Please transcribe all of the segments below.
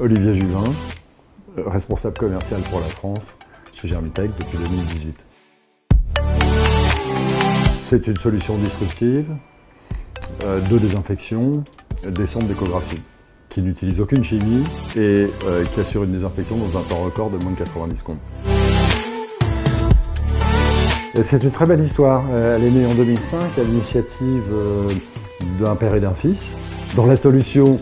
Olivier Juvin, responsable commercial pour la France chez Germitech depuis 2018. C'est une solution disruptive de désinfection des centres d'échographie qui n'utilise aucune chimie et qui assure une désinfection dans un temps record de moins de 90 secondes. C'est une très belle histoire. Elle est née en 2005 à l'initiative d'un père et d'un fils, dont la solution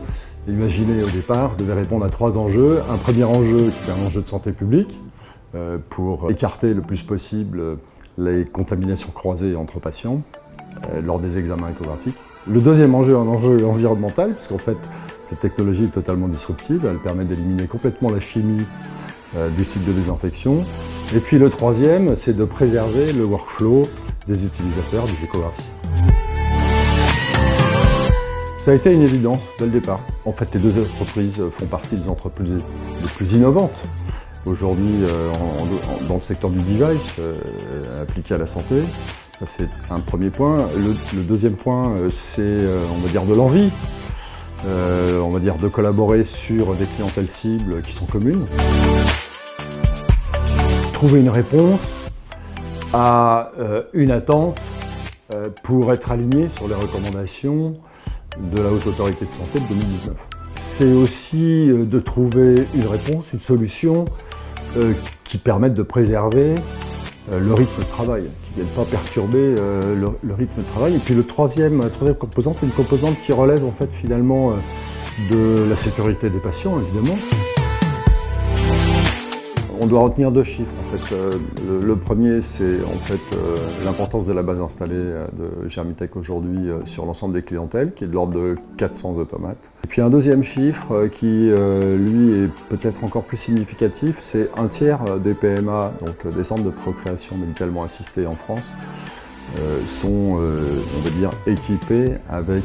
imaginée au départ devait répondre à 3 enjeux. Un premier enjeu qui est un enjeu de santé publique, pour écarter le plus possible les contaminations croisées entre patients lors des examens échographiques. Le deuxième enjeu, un enjeu environnemental, puisqu'en fait cette technologie est totalement disruptive, elle permet d'éliminer complètement la chimie du cycle de désinfection. Et puis le troisième, c'est de préserver le workflow des utilisateurs, des échographistes. Ça a été une évidence dès le départ. En fait, les deux entreprises font partie des entreprises les plus innovantes aujourd'hui dans le secteur du device appliqué à la santé. C'est un premier point. Le deuxième point, c'est, on va dire, de l'envie. On va dire de collaborer sur des clientèles cibles qui sont communes. Trouver une réponse à une attente pour être aligné sur les recommandations de la Haute Autorité de Santé de 2019. C'est aussi de trouver une réponse, une solution qui permette de préserver le rythme de travail, qui ne vienne pas perturber le rythme de travail. Et puis le troisième composante, est une composante qui relève en fait finalement de la sécurité des patients, évidemment. On doit retenir 2 chiffres en fait. Le premier, c'est en fait l'importance de la base installée de Germitech aujourd'hui sur l'ensemble des clientèles, qui est de l'ordre de 400 automates. Et puis un deuxième chiffre qui, lui, est peut-être encore plus significatif, c'est 1/3 des PMA, donc des centres de procréation médicalement assistée en France, sont, on va dire, équipés avec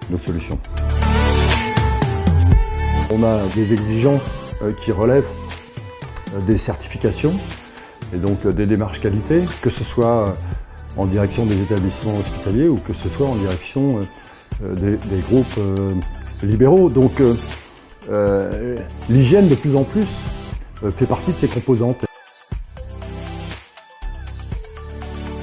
nos solutions. On a des exigences qui relèvent des certifications et donc des démarches qualité, que ce soit en direction des établissements hospitaliers ou que ce soit en direction des groupes libéraux. Donc l'hygiène de plus en plus fait partie de ces composantes.